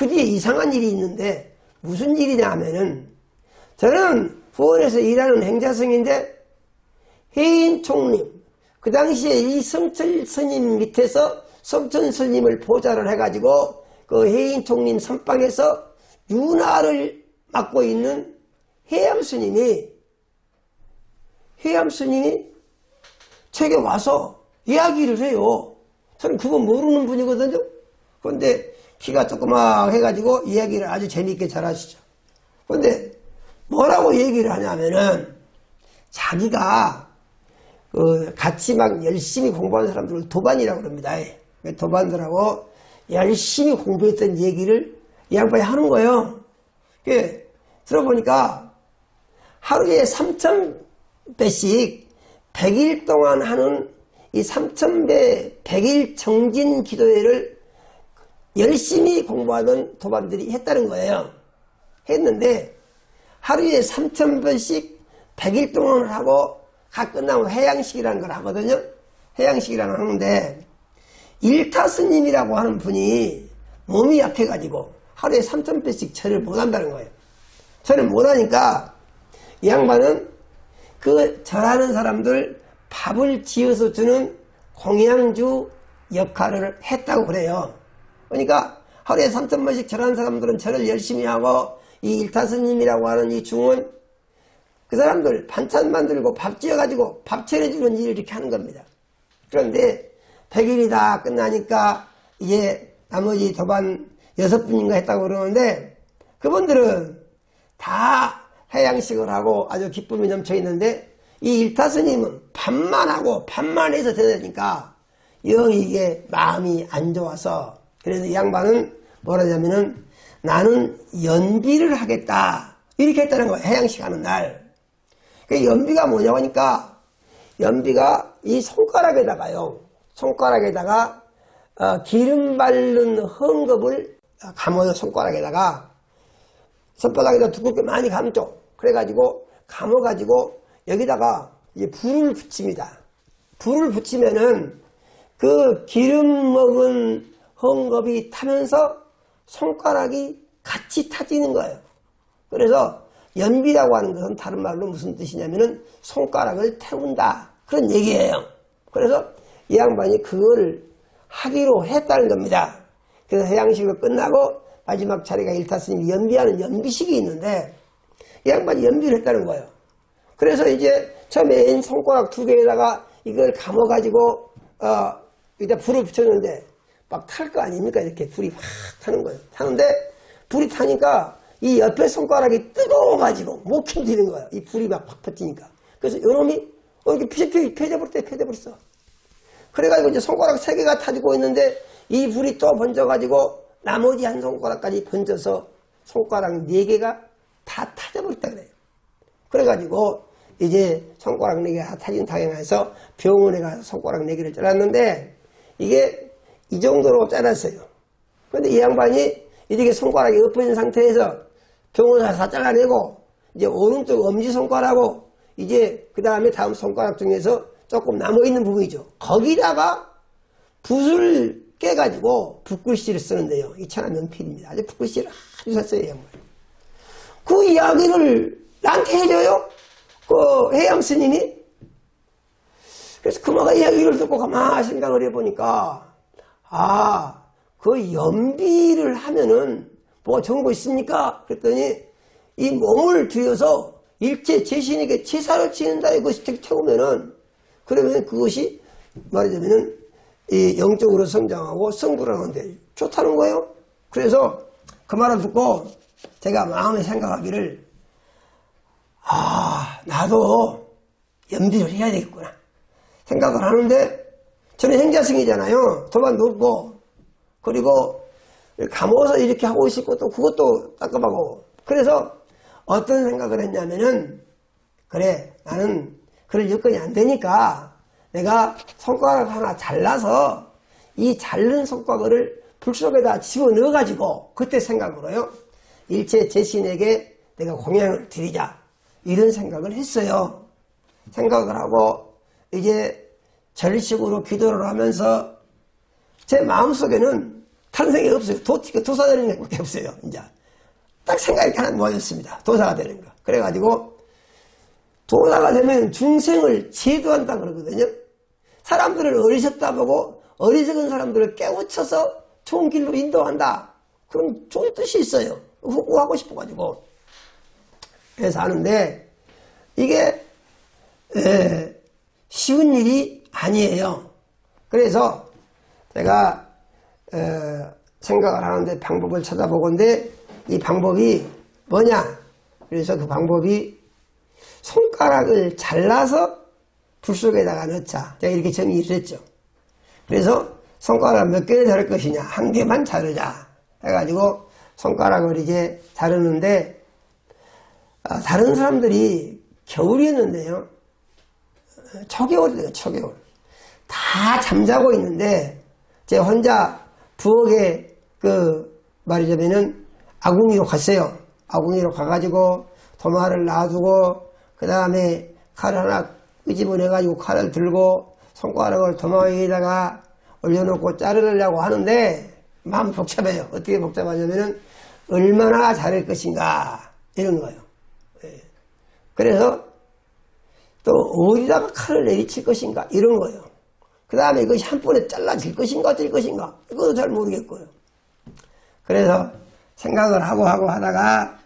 그 뒤에 이상한 일이 있는데 무슨 일이냐 하면은 저는 후원에서 일하는 행자성인데 해인 총림 그 당시에 이 성철 스님 밑에서 성천 스님을 보좌를 해가지고 그 해인 총림 선방에서 윤화를 맡고 있는 해암 스님이 책에 와서 이야기를 해요. 저는 그거 모르는 분이거든요. 그런데 키가 조그맣게 해가지고 이야기를 아주 재미있게 잘하시죠. 그런데 뭐라고 얘기를 하냐면은 자기가 같이 막 열심히 공부하는 사람들을 도반이라고 그럽니다. 도반들하고 열심히 공부했던 얘기를 이 양반이 하는 거예요. 들어보니까 하루에 3,000배씩 100일 동안 하는 이 3,000배 100일 정진 기도회를 열심히 공부하던 도반들이 했다는 거예요. 했는데 하루에 3,000번씩 100일 동안 하고 각 끝나면 해양식이라는 걸 하거든요. 해양식이라는 걸 하는데 일타스님이라고 하는 분이 몸이 약해가지고 하루에 3,000배씩 절을 못한다는 거예요. 절을 못하니까 이 양반은 그 절하는 사람들 밥을 지어서 주는 공양주 역할을 했다고 그래요. 그러니까 하루에 3,000번씩 절하는 사람들은 절을 열심히 하고 이 일타스님이라고 하는 이 중은 그 사람들 반찬 만들고 밥 지어가지고 밥 차려주는 일을 이렇게 하는 겁니다. 그런데 100일이 다 끝나니까 이제 나머지 도반 6분인가 했다고 그러는데 그분들은 다 해양식을 하고 아주 기쁨이 넘쳐 있는데 이 일타스님은 밥만 하고 밥만 해서 되니까 영 이게 마음이 안 좋아서 그래서 이 양반은 뭐라냐면은 나는 연비를 하겠다 이렇게 했다는 거예요. 해양식 하는 날. 그 연비가 뭐냐고 하니까 연비가 이 손가락에다가요. 손가락에다가 기름 바른 헝겊을 감아요. 손가락에다가 손바닥에다 두껍게 많이 감죠. 그래가지고 감아가지고 여기다가 이제 불을 붙입니다. 불을 붙이면은 그 기름 먹은 헝겊이 타면서 손가락이 같이 타지는 거예요. 그래서 연비라고 하는 것은 다른 말로 무슨 뜻이냐면은 손가락을 태운다 그런 얘기예요. 그래서 이 양반이 그거를 하기로 했다는 겁니다. 그래서 해양식을 끝나고 마지막 차례가 일타스님이 연비하는 연비식이 있는데 이 양반이 연비를 했다는 거예요. 그래서 이제 처음에 손가락 2개에다가 이걸 감아가지고 여기다 불을 붙였는데 막 탈 거 아닙니까? 이렇게 불이 확 타는 거예요. 타는데 불이 타니까 이 옆에 손가락이 뜨거워가지고 못 견디는 거예요. 이 불이 막 확 퍼지니까. 그래서 요놈이 이렇게 펴져버렸어. 그래가지고 이제 손가락 3개가 타지고 있는데 이 불이 또 번져가지고 나머지 한 손가락까지 번져서 손가락 4개가 다 타져버렸다 그래요. 그래가지고 이제 손가락 4개가 타진 당해서 병원에 가서 손가락 4개를 잘랐는데 이게 이 정도로 잘랐어요. 그런데 이 양반이 이렇게 손가락이 엎어진 상태에서 병원 가서 다 잘라내고 이제 오른쪽 엄지손가락하고 이제 그 다음에 다음 손가락 중에서 조금 남아있는 부분이죠. 거기다가 붓을 깨가지고 붓글씨를 쓰는데요. 이 천하 명필입니다. 아주 붓글씨를 아주 잘 써요. 그 이야기를 나한테 해줘요. 그 해양 스님이. 그래서 그마가 이야기를 듣고 가만히 생각을 해보니까 그 연비를 하면은 뭐가 좋은 거 있습니까? 그랬더니 이 몸을 들여서 일체 제신에게 제사를 지낸다 이것이 태우면은 그러면 그것이 말하자면은 이 영적으로 성장하고 성불을 하는데 좋다는 거예요. 그래서 그 말을 듣고 제가 마음에 생각하기를 나도 연비를 해야 되겠구나 생각을 하는데 저는 행자승이잖아요. 도반도 없고 그리고 감아서 이렇게 하고 싶고 또 그것도 따끔하고 그래서 어떤 생각을 했냐면은 그래 나는 그럴 여건이 안 되니까 내가 손가락 하나 잘라서 이 자른 손가락을 불 속에다 집어넣어 가지고 그때 생각으로요 일체 제신에게 내가 공양을 드리자 이런 생각을 했어요. 생각을 하고 이제 절식으로 기도를 하면서 제 마음속에는 다른 생각이 없어요. 도사 되는 것밖에 없어요. 이제 딱 생각이 하나 모아졌습니다. 도사가 되는 거. 그래가지고 도사가 되면 중생을 제도한다 그러거든요. 사람들을 어리석다 보고 어리석은 사람들을 깨우쳐서 좋은 길로 인도한다. 그런 좋은 뜻이 있어요. 후구하고 싶어가지고. 그래서 하는데 이게 쉬운 일이 아니에요. 그래서 제가 생각을 하는데 방법을 찾아보건데 이 방법이 뭐냐? 그래서 그 방법이 손가락을 잘라서 불 속에다가 넣자. 제가 이렇게 정의를 했죠. 그래서 손가락 몇 개를 자를 것이냐? 한 개만 자르자. 해가지고 손가락을 이제 자르는데 다른 사람들이 겨울이었는데요. 초겨울이에요. 초겨울. 다 잠자고 있는데 제 혼자 부엌에 말하자면은 아궁이로 갔어요. 아궁이로 가가지고 도마를 놔두고 그 다음에 칼 하나 끄집어내가지고 칼을 들고 손가락을 도마 위에다가 올려놓고 자르려고 하는데 마음 복잡해요. 어떻게 복잡하냐면은 얼마나 자를 것인가 이런 거예요. 그래서 또 어디다가 칼을 내리칠 것인가 이런 거예요. 그 다음에 이것이 한 번에 잘라질 것인가 어쩔 것인가 이것도 잘 모르겠고요. 그래서 생각을 하고 하다가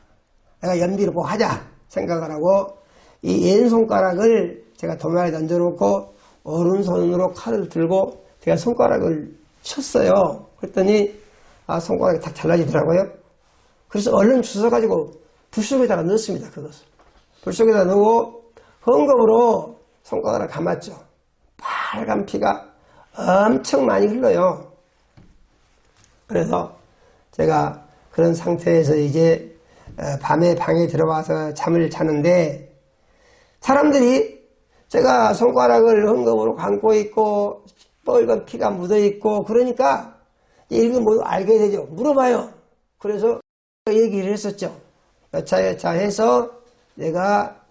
내가 연비를 꼭 하자 생각을 하고 이 왼손가락을 제가 도마에 던져놓고 오른손으로 칼을 들고 제가 손가락을 쳤어요. 그랬더니 손가락이 딱 잘라지더라고요. 그래서 얼른 주워가지고 불 속에다가 넣었습니다. 그것을 불 속에다 넣고 헝겊으로 손가락을 감았죠. 빨간 피가 엄청 많이 흘러요. 그래서 제가 그런 상태에서 이제 밤에 방에 들어와서 잠을 자는데 사람들이 제가 손가락을 헝겊으로 감고 있고 빨간 피가 묻어 있고 그러니까 이걸 뭐 알게 되죠. 물어봐요. 그래서 얘기를 했었죠. 여차여차 해서 내가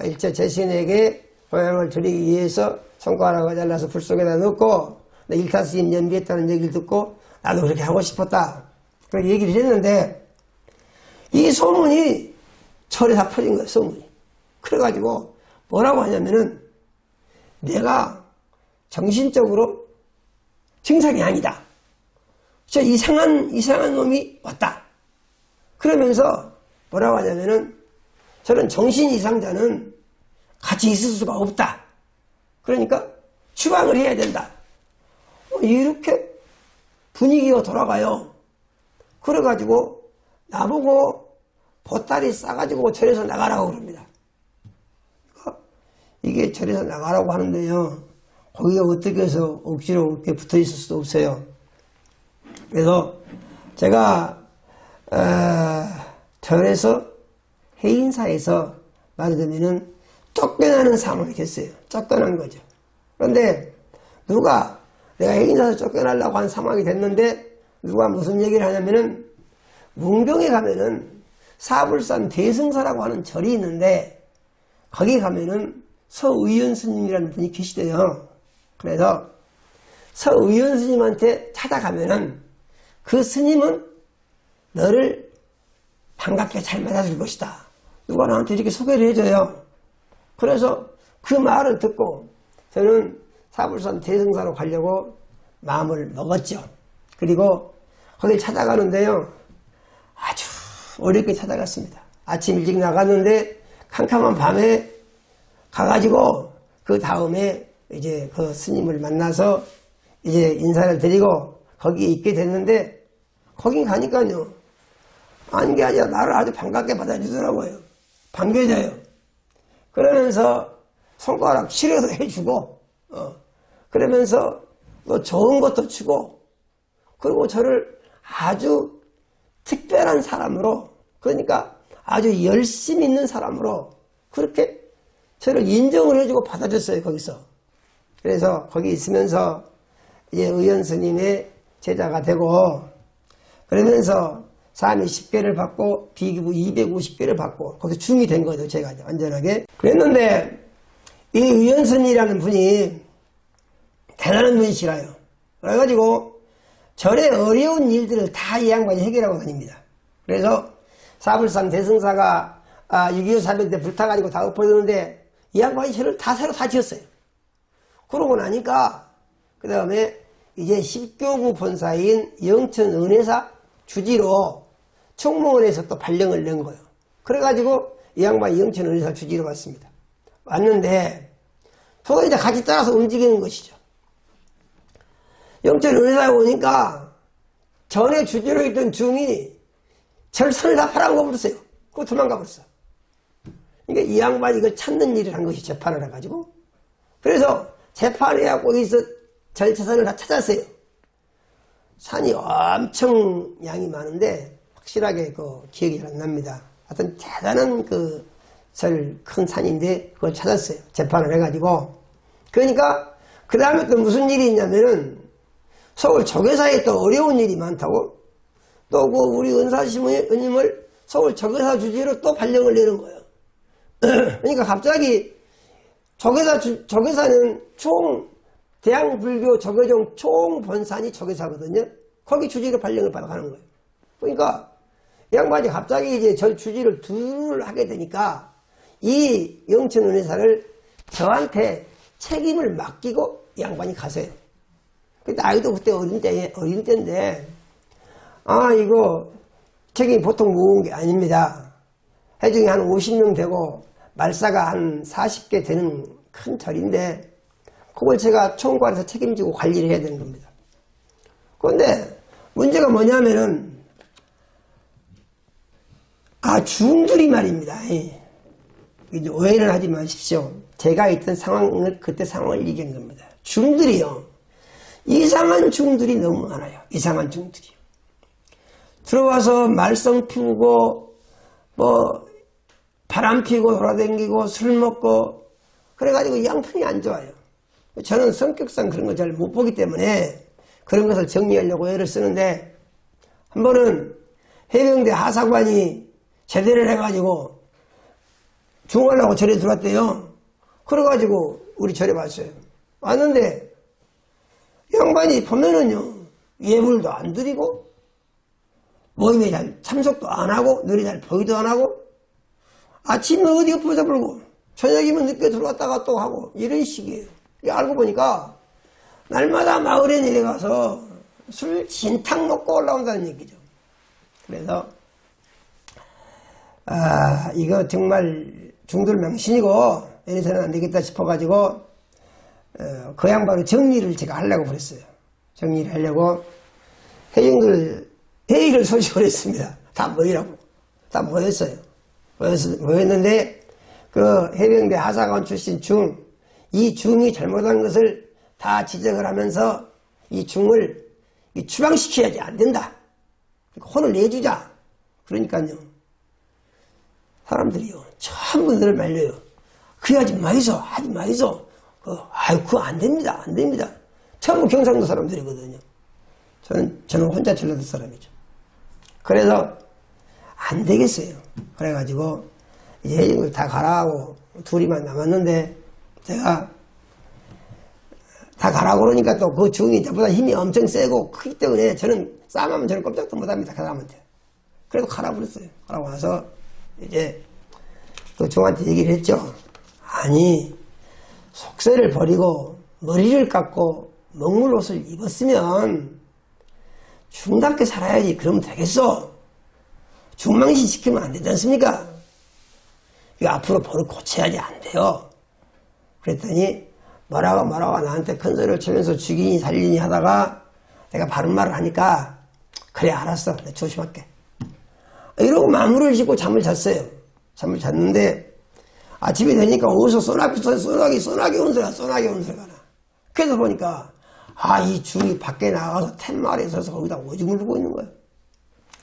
일제 재신에게 고향을 드리기 위해서 손가락을 잘라서 불 속에다 넣고 일타스님 연비했다는 얘기를 듣고 나도 그렇게 하고 싶었다. 그렇게 얘기를 했는데 이 소문이 절에 다 퍼진 거예요. 소문이. 그래가지고 뭐라고 하냐면은 내가 정신적으로 증상이 아니다. 저 이상한 놈이 왔다. 그러면서 뭐라고 하냐면은 저런 정신 이상자는 같이 있을 수가 없다. 그러니까 추방을 해야 된다. 이렇게 분위기가 돌아가요. 그래가지고 나보고 보따리 싸가지고 절에서 나가라고 그럽니다. 이게 절에서 나가라고 하는데요. 거기가 어떻게 해서 억지로 이렇게 붙어 있을 수도 없어요. 그래서 제가 절에서 해인사에서 말하자면은 쫓겨나는 상황이 됐어요. 쫓겨난 거죠. 그런데 누가 내가 해인사에서 쫓겨나려고 한 상황이 됐는데 누가 무슨 얘기를 하냐면은 문경에 가면은 사불산 대승사라고 하는 절이 있는데 거기 가면은 서의연 스님이라는 분이 계시대요. 그래서 서의연 스님한테 찾아가면은 그 스님은 너를 반갑게 잘 맞아줄 것이다. 누가 나한테 이렇게 소개를 해줘요. 그래서 그 말을 듣고 저는 사불산 대승사로 가려고 마음을 먹었죠. 그리고 거길 찾아가는데요. 아주 어렵게 찾아갔습니다. 아침 일찍 나갔는데 캄캄한 밤에 가가지고 그 다음에 이제 그 스님을 만나서 이제 인사를 드리고 거기에 있게 됐는데 거기 가니까요. 아닌 게 아니라 나를 아주 반갑게 받아주더라고요. 반겨져요. 그러면서 손가락 치료도 해주고 그러면서 뭐 좋은 것도 주고 그리고 저를 아주 특별한 사람으로 그러니까 아주 열심히 있는 사람으로 그렇게 저를 인정을 해주고 받아줬어요. 거기서. 그래서 거기 있으면서 이제 의연 스님의 제자가 되고 그러면서 사미 10개를 받고 비기부 250개를 받고 거기서 중이 된 거죠. 제가 완전하게. 그랬는데 이 의연 스님이라는 분이 대단한 분이시라요. 그래가지고 절의 어려운 일들을 다 이 양반이 해결하고 다닙니다. 그래서 사불상 대승사가 6.25 사변 때 불타가지고 다 엎어졌는데 이 양반이 절을 다 새로 다 지었어요. 그러고 나니까 그 다음에 이제 10교구 본사인 영천은혜사 주지로 총무원에서 또 발령을 낸 거예요. 그래가지고 이 양반이 영천은혜사 주지로 왔습니다. 왔는데 저도 이제 같이 따라서 움직이는 것이죠. 영천은혜사에 오니까 전에 주지로 있던 중이 절산을 다 팔아먹어 버렸어요. 그거 도망가 버렸어. 그러니까 이 양반이 이걸 찾는 일을 한 것이 재판을 해가지고. 그래서 재판해갖고 여기서 절차산을 다 찾았어요. 산이 엄청 양이 많은데 확실하게 그 기억이 잘 안 납니다. 하여튼 대단한 그 절 큰 산인데 그걸 찾았어요. 재판을 해가지고. 그러니까 그 다음에 또 무슨 일이 있냐면은 서울 조계사에 또 어려운 일이 많다고 또 그 우리 은사스님을 서울 조계사 주지로 또 발령을 내는 거예요. 그러니까 갑자기 조계사는 대한불교 조계종 총본산이 조계사거든요. 거기 주지로 발령을 받아가는 거예요. 그러니까 이 양반이 갑자기 이제 절 주지를 둘 하게 되니까 이 영천은혜사를 저한테 책임을 맡기고 이 양반이 가세요. 근데 나이도 그때 어린 때인데 이거 책임이 보통 무거운 게 아닙니다. 해중이 한 50명 되고 말사가 한 40개 되는 큰 절인데 그걸 제가 총괄해서 책임지고 관리를 해야 되는 겁니다. 그런데 문제가 뭐냐면은 중들이 말입니다. 이제 오해를 하지 마십시오. 제가 있던 상황을 그때 상황을 얘기한 겁니다. 중들이요. 이상한 중들이 너무 많아요. 이상한 중들이요. 들어와서 말썽 피우고 바람 피우고 돌아다니고 술 먹고 그래가지고 양평이 안 좋아요. 저는 성격상 그런 걸 잘 못 보기 때문에 그런 것을 정리하려고 애를 쓰는데 한 번은 해병대 하사관이 제대를 해가지고 중하려고 절에 들어왔대요. 그래가지고 우리 절에 왔어요. 왔는데 양반이 보면은요 예불도 안 드리고 모임에 잘 참석도 안 하고 눈이 잘 보이도 안 하고 아침에 어디 엎어져 불고 저녁이면 늦게 들어왔다가 또 하고 이런 식이에요. 알고 보니까 날마다 마을에 내려가서 술 진탕 먹고 올라온다는 얘기죠. 그래서 이거 정말 중들 명신이고 이래서는 안 되겠다 싶어가지고 그 양반의 정리를 제가 하려고 그랬어요. 정리를 하려고 회의를 소집을 했습니다. 다 모이라고. 다 모였어요. 모였는데 그 해병대 하사관 출신 이 중이 잘못한 것을 다 지적을 하면서 이 중을 추방시켜야지 안 된다. 혼을 내주자. 그러니까요. 사람들이요. 전부 늘 말려요. 그래 하지 마이소. 하지 마이소. 그거 안 됩니다. 안 됩니다. 전부 경상도 사람들이거든요. 저는 혼자 전라도 사람이죠. 그래서 안 되겠어요. 그래가지고 이제 이걸 다 가라고 둘이만 남았는데 제가 다 가라고 그러니까 또 그 중이 저보다 힘이 엄청 세고 크기 때문에 저는 싸움하면 저는 꼼짝도 못합니다. 그 사람한테. 그래도 가라고 그랬어요. 가라고 와서 이제 그 중한테 얘기를 했죠. 아니 속세를 버리고 머리를 깎고 먹물 옷을 입었으면 중답게 살아야지. 그러면 되겠어. 중망신 시키면 안 되지 않습니까? 이거 앞으로 버릇 고쳐야지. 안 돼요. 그랬더니 뭐라고 나한테 큰 소리를 치면서 죽이니 살리니 하다가 내가 바른 말을 하니까 그래 알았어. 내가 조심할게. 이러고 마무리를 짓고 잠을 잤어요. 잠을 잤는데 아침이 되니까 어디서 소나기 온 소리가 나. 그래서 보니까 이 중이 밖에 나가서 툇마을에 서서 거기다 오줌을 누고 있는 거예요.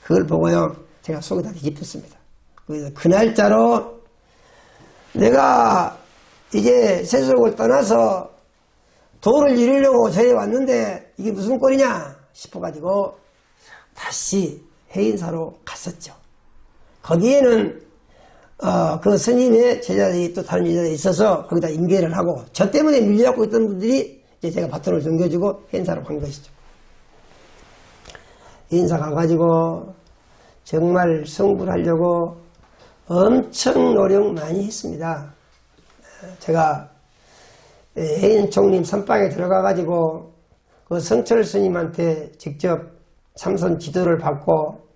그걸 보고요 제가 속이 다 뒤집혔습니다. 그래서 그 날짜로 내가 이제 세속을 떠나서 도를 이루려고 저에 왔는데 이게 무슨 꼴이냐 싶어가지고 다시 해인사로 갔었죠. 거기에는 그 스님의 제자들이 또 다른 제자들이 있어서 거기다 임계를 하고 저 때문에 밀려갖고 있던 분들이 이제 제가 바톤을 넘겨주고 해인사로 간 것이죠. 인사 가가지고 정말 성불 하려고 엄청 노력 많이 했습니다. 제가 해인 총림 선방에 들어가가지고 그 성철 스님한테 직접 참선 지도를 받고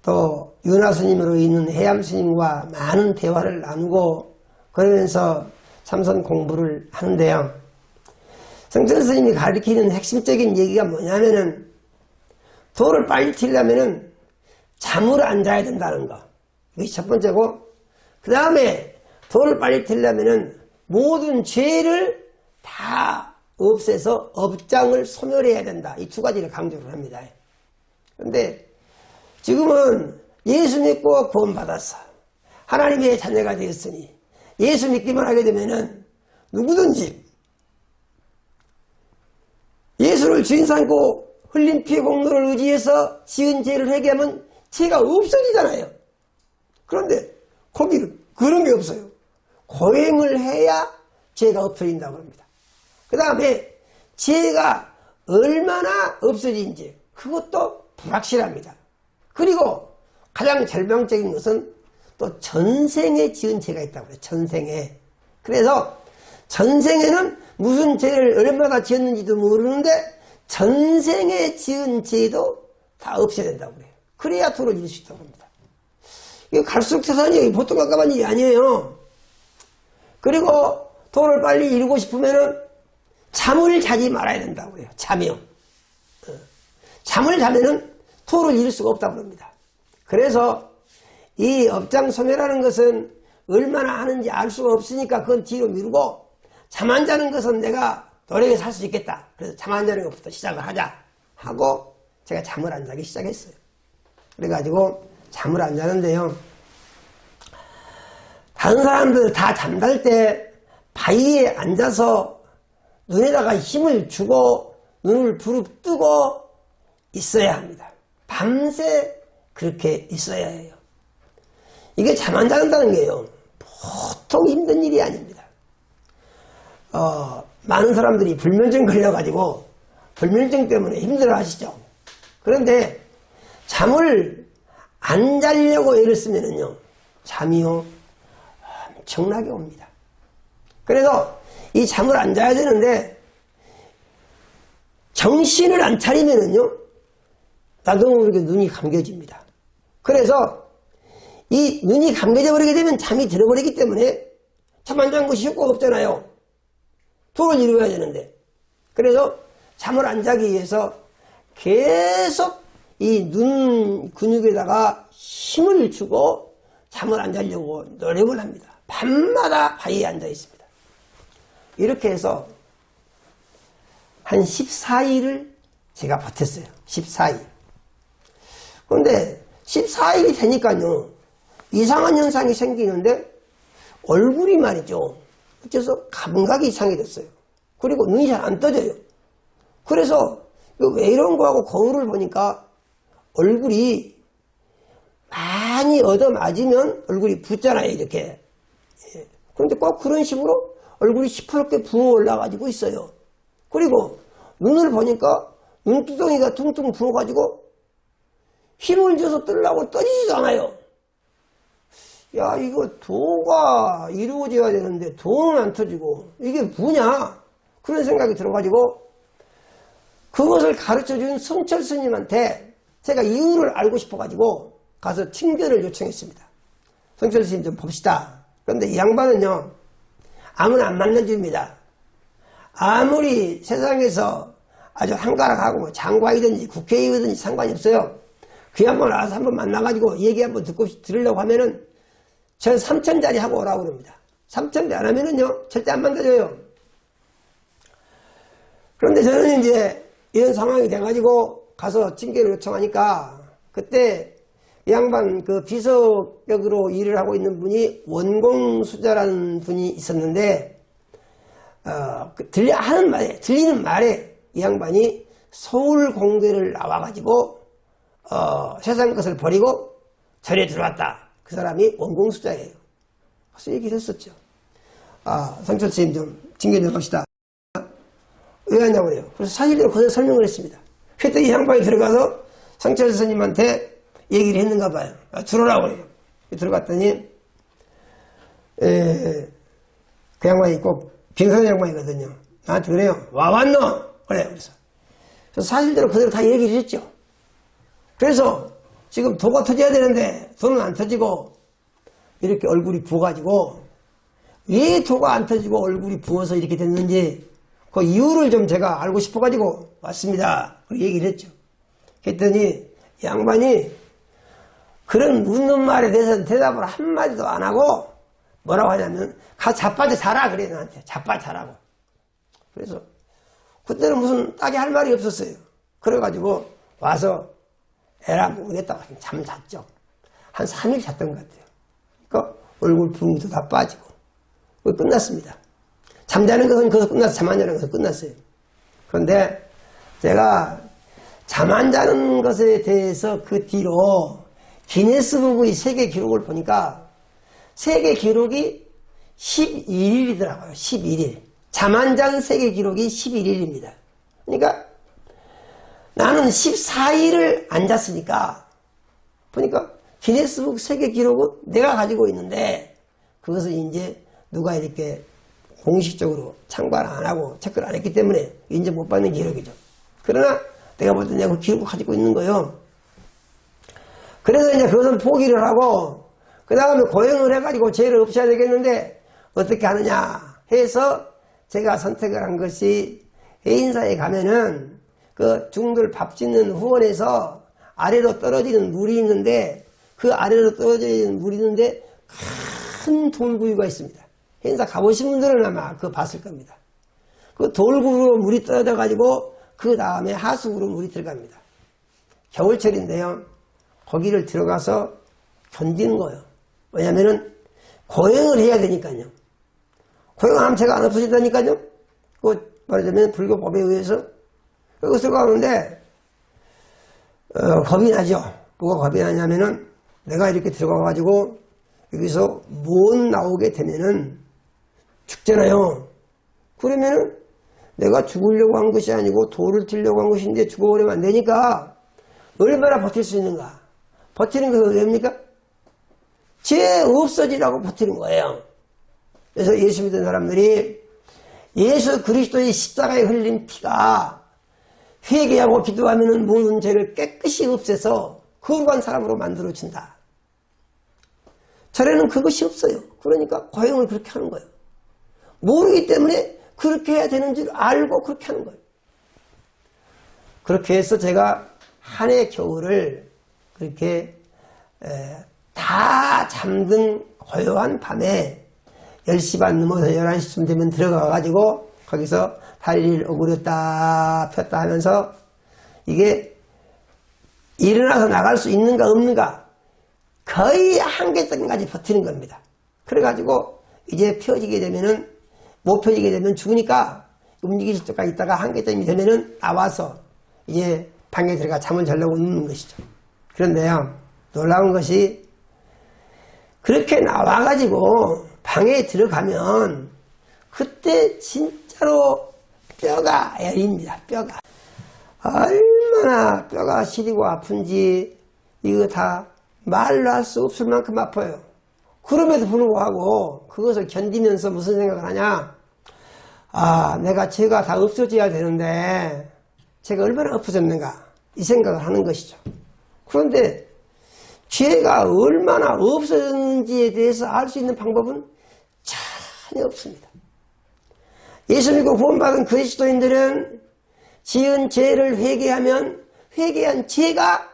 또 윤화 스님으로 있는 해암 스님과 많은 대화를 나누고 그러면서 참선 공부를 하는데요. 성철 스님이 가르치는 핵심적인 얘기가 뭐냐면은 도를 빨리 튀려면은 잠을 안 자야 된다는 거. 이것이 첫 번째고, 그 다음에 도를 빨리 튀려면은 모든 죄를 다 없애서 업장을 소멸해야 된다. 이 두 가지를 강조를 합니다. 그런데 지금은 예수 믿고 구원받았어. 하나님의 자녀가 되었으니 예수 믿기만 하게 되면은 누구든지 예수를 주인 삼고 흘린 피의 공로를 의지해서 지은 죄를 회개하면 죄가 없어지잖아요. 그런데 거기는 그런 게 없어요. 고행을 해야 죄가 없어진다고 합니다. 그 다음에 죄가 얼마나 없어진지 그것도 불확실합니다. 그리고 가장 절망적인 것은 또 전생에 지은 죄가 있다고 해요. 전생에. 그래서 전생에는 무슨 죄를 얼마나 지었는지도 모르는데 전생에 지은 죄도 다 없애야 된다고 그래요. 그래야 도를 이룰 수 있다고 합니다. 이거 갈수록 태산이 보통 깜깜한 일이 아니에요. 그리고 도를 빨리 이루고 싶으면은 잠을 자지 말아야 된다고 그래요. 잠이요. 잠을 자면은 도를 이룰 수가 없다고 합니다. 그래서 이 업장 소멸하는 것은 얼마나 하는지 알 수가 없으니까 그건 뒤로 미루고 잠 안 자는 것은 내가 노력해 살 수 있겠다. 그래서 잠 안 자는 것부터 시작을 하자 하고 제가 잠을 안 자기 시작했어요. 그래가지고 잠을 안 자는데요. 다른 사람들 다 잠잘 때 바위에 앉아서 눈에다가 힘을 주고 눈을 부릅뜨고 있어야 합니다. 밤새 그렇게 있어야 해요. 이게 잠 안 잔다는 게요. 보통 힘든 일이 아닙니다. 많은 사람들이 불면증 걸려가지고 불면증 때문에 힘들어 하시죠. 그런데 잠을 안 자려고 애를 쓰면은요, 잠이요, 엄청나게 옵니다. 그래서 이 잠을 안 자야 되는데, 정신을 안 차리면은요, 나도 모르게 눈이 감겨집니다. 그래서 이 눈이 감겨져 버리게 되면 잠이 들어버리기 때문에 잠 안 잔 것이 효과가 없잖아요. 도를 이루어야 되는데. 그래서 잠을 안 자기 위해서 계속 이 눈 근육에다가 힘을 주고 잠을 안 자려고 노력을 합니다. 밤마다 바위에 앉아 있습니다. 이렇게 해서 한 14일을 제가 버텼어요. 14일. 그런데 14일이 되니까요, 이상한 현상이 생기는데 얼굴이 말이죠, 어째서 감각이 이상해졌어요. 그리고 눈이 잘 안 떠져요. 그래서 왜 이런 거 하고 거울을 보니까 얼굴이 많이 얻어맞으면 얼굴이 붓잖아요, 이렇게. 그런데 꼭 그런 식으로 얼굴이 시퍼렇게 부어 올라가지고 있어요. 그리고 눈을 보니까 눈두덩이가 퉁퉁 부어가지고 힘을 줘서 뜨려고 떠지지도 않아요. 야, 이거 도가 이루어져야 되는데 도는 안 터지고 이게 뭐냐, 그런 생각이 들어가지고 그것을 가르쳐준 성철 스님한테 제가 이유를 알고 싶어가지고 가서 친견을 요청했습니다. 성철 스님 좀 봅시다. 그런데 이 양반은요, 아무나 안 만나줍니다. 아무리 세상에서 아주 한가락하고 뭐 장관이든지 국회의원이든지 상관이 없어요. 그 양반 알아서 한번 만나가지고 얘기 한번 들으려고 하면은 저 3천짜리 하고 오라고 그럽니다. 3천짜리 안 하면은요, 절대 안 만나줘요. 그런데 저는 이제 이런 상황이 돼가지고 가서 징계를 요청하니까 그때 이 양반 그 비서격으로 일을 하고 있는 분이 원공수자라는 분이 있었는데, 들리는 말에 이 양반이 서울 공대를 나와가지고 세상 것을 버리고 절에 들어왔다. 그 사람이 원공수자예요. 그래서 얘기를 했었죠. 성철 스님 좀 징계 좀 합시다. 왜 하냐고 그래요. 그래서 사실대로 그대로 설명을 했습니다. 그때 이 양반이 들어가서 성철 스님한테 얘기를 했는가 봐요. 들어오라고 그래요. 들어갔더니 그 양반이 꼭 빙산 양반이거든요. 나한테 그래요. 와 왔노? 그래요. 그래서 사실대로 그대로 다 얘기를 했죠. 그래서 지금 도가 터져야 되는데 도는 안 터지고 이렇게 얼굴이 부어가지고 왜 도가 안 터지고 얼굴이 부어서 이렇게 됐는지 그 이유를 좀 제가 알고 싶어가지고 왔습니다. 그렇게 얘기를 했죠. 그랬더니 양반이 그런 묻는 말에 대해서는 대답을 한마디도 안 하고 뭐라고 하냐면 가 자빠져 자라 그래 나한테. 자빠 자라고. 그래서 그때는 무슨 딱히 할 말이 없었어요. 그래가지고 와서 에라 모르겠다고 잠 잤죠. 한 3일 잤던 것 같아요. 그러니까 얼굴 붕도 다 빠지고 끝났습니다. 잠자는 것은 거기서 끝났어요. 잠 안 자는 것은 끝났어요. 그런데 제가 잠 안 자는 것에 대해서 그 뒤로 기네스북의 세계 기록을 보니까 세계 기록이 11일이더라고요. 11일. 잠 안 잔 세계 기록이 11일입니다. 그러니까 나는 14일을 안 잤으니까 보니까 기네스북 세계 기록은 내가 가지고 있는데 그것을 이제 누가 이렇게 공식적으로 참관 안 하고 체크를 안 했기 때문에 인정 못 받는 기록이죠. 그러나 내가 볼 때 내가 그 기록을 가지고 있는 거예요. 그래서 이제 그것은 포기를 하고 그 다음에 고행을 해가지고 죄를 없애야 되겠는데 어떻게 하느냐 해서 제가 선택을 한 것이 해인사에 가면은 그 중들 밥 짓는 후원에서 아래로 떨어지는 물이 있는데 그 아래로 떨어지는 물이 있는데 큰 돌구유가 있습니다. 해인사 가보신 분들은 아마 그거 봤을 겁니다. 그 돌구유로 물이 떨어져 가지고 그 다음에 하수구로 물이 들어갑니다. 겨울철인데요. 거기를 들어가서 견디는 거예요. 왜냐면은 고행을 해야 되니까요. 고행하면 죄가 안 없어진다니까요. 그 말하자면 불교법에 의해서 여기 들어가는데 겁이 나죠. 뭐가 겁이 나냐면은 내가 이렇게 들어가가지고 여기서 못 나오게 되면은 죽잖아요. 그러면은 내가 죽으려고 한 것이 아니고 도를 들려고 한 것인데 죽어버리면 안 되니까 얼마나 버틸 수 있는가. 버티는 것은 왜입니까? 죄 없어지라고 버티는 거예요. 그래서 예수 믿는 사람들이 예수 그리스도의 십자가에 흘린 피가 회개하고 기도하면 모든 죄를 깨끗이 없애서 거룩한 사람으로 만들어준다. 절에는 그것이 없어요. 그러니까 고행을 그렇게 하는 거예요. 모르기 때문에 그렇게 해야 되는 줄 알고 그렇게 하는 거예요. 그렇게 해서 제가 한 해 겨울을 그렇게 다 잠든 고요한 밤에 10시 반 넘어서 11시쯤 되면 들어가가지고 거기서 다리를 오그렸다 폈다 하면서 이게 일어나서 나갈 수 있는가 없는가 거의 한계점까지 버티는 겁니다. 그래가지고 이제 펴지게 되면은 못 펴지게 되면 죽으니까 움직일 수가 있다가 한계점이 되면은 나와서 이제 방에 들어가 잠을 자려고 눕는 것이죠. 그런데요, 놀라운 것이 그렇게 나와가지고 방에 들어가면 그때 진짜로 뼈가 애립니다. 뼈가. 얼마나 뼈가 시리고 아픈지 이거 다 말로 할 수 없을 만큼 아파요. 그럼에도 불구하고 그것을 견디면서 무슨 생각을 하냐. 아, 내가 죄가 다 없어져야 되는데 죄가 얼마나 없어졌는가 이 생각을 하는 것이죠. 그런데 죄가 얼마나 없어졌는지에 대해서 알 수 있는 방법은 전혀 없습니다. 예수 믿고 구원받은 그리스도인들은 지은 죄를 회개하면 회개한 죄가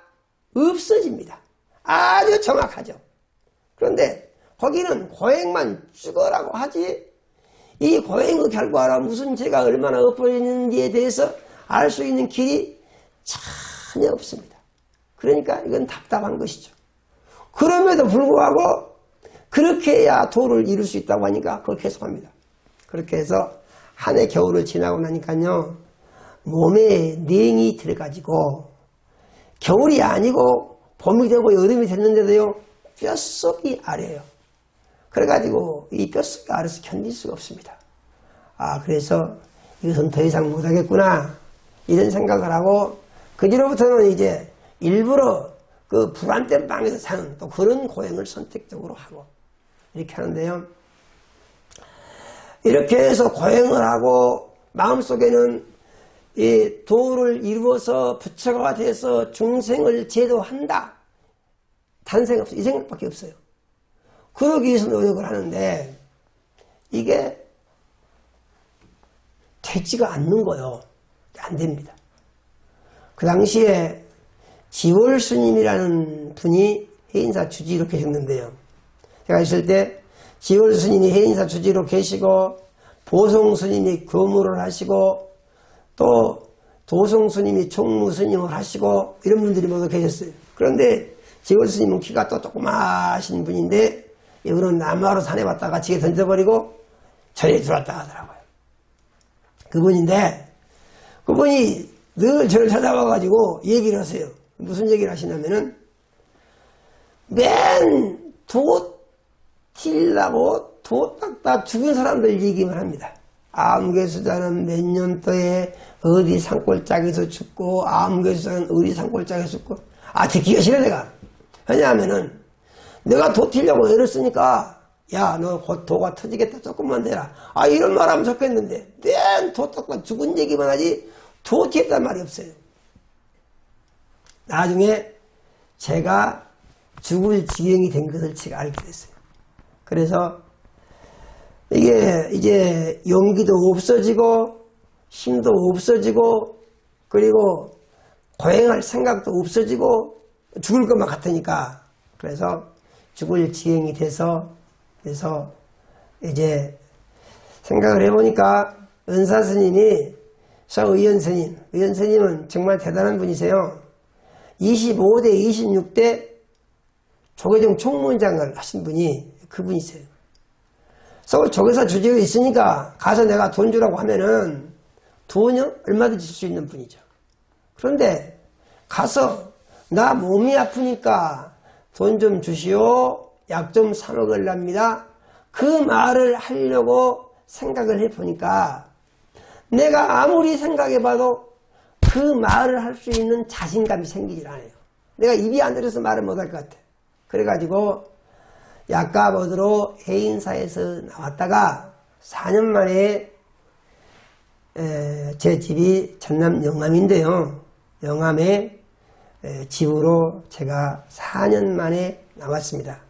없어집니다. 아주 정확하죠. 그런데 거기는 고행만 죽어라고 하지 이 고행의 결과로 무슨 죄가 얼마나 없어지는지에 대해서 알 수 있는 길이 전혀 없습니다. 그러니까 이건 답답한 것이죠. 그럼에도 불구하고 그렇게 해야 도를 이룰 수 있다고 하니까 그걸 계속합니다. 그렇게 해서 한 해 겨울을 지나고 나니까요 몸에 냉이 들어가지고 겨울이 아니고 봄이 되고 여름이 됐는데도요 뼛속이 아려요. 그래가지고 이 뼛속이 아려서 견딜 수가 없습니다. 아, 그래서 이것은 더 이상 못하겠구나 이런 생각을 하고 그 뒤로부터는 이제 일부러 그 불안된 방에서 사는 또 그런 고행을 선택적으로 하고 이렇게 하는데요. 이렇게 해서 고행을 하고 마음속에는 이 도를 이루어서 부처가 돼서 중생을 제도한다. 다른 생각 없어요. 이 생각밖에 없어요. 그러기 위해서 노력을 하는데 이게 되지가 않는 거예요. 안 됩니다. 그 당시에 지월 스님이라는 분이 해인사 주지로 계셨는데요. 제가 있을 때 지월 스님이 해인사 주지로 계시고 보송 스님이 교무를 하시고 또 도송 스님이 총무 스님을 하시고 이런 분들이 모두 계셨어요. 그런데 지월 스님은 키가 또 조그마신 분인데 이분은 남하로 산에 왔다가 지게 던져버리고 절에 들어왔다 하더라고요. 그분인데 그분이 늘 저를 찾아와가지고 얘기를 하세요. 무슨 얘기를 하시냐면은 맨 도 틸라고 도 닦다 죽은 사람들 얘기만 합니다. 암괴수자는 몇 년도에 어디 산골짜기에서 죽고 암괴수자는 어디 산골짜기에서 죽고 듣기가 싫어 내가. 왜냐하면은 내가 도 틸려고 애를 쓰니까 야 너 곧 도가 터지겠다 조금만 대라. 이런 말 하면 좋겠는데 맨 도 닦다 죽은 얘기만 하지 도 틸단 말이 없어요. 나중에 제가 죽을 지경이 된 것을 제가 알게 됐어요. 그래서 이게 이제 용기도 없어지고 힘도 없어지고 그리고 고행할 생각도 없어지고 죽을 것만 같으니까 그래서 죽을 지경이 돼서 그래서 이제 생각을 해보니까 은사 스님이 서의연 스님, 의연 스님은 정말 대단한 분이세요. 25대 26대 조계종 총무원장을 하신 분이 그분이세요. 서울 조계사 주지로 있으니까 가서 내가 돈 주라고 하면은 돈은 얼마든지 줄 수 있는 분이죠. 그런데 가서 나 몸이 아프니까 돈 좀 주시오. 약 좀 사 먹으랍니다. 그 말을 하려고 생각을 해보니까 내가 아무리 생각해봐도 그 말을 할 수 있는 자신감이 생기질 않아요. 내가 입이 안 들어서 말을 못할 것 같아. 그래가지고 약가보드로 해인사에서 나왔다가 4년 만에 제 집이 전남 영암인데요. 영암에 집으로 제가 4년 만에 나왔습니다.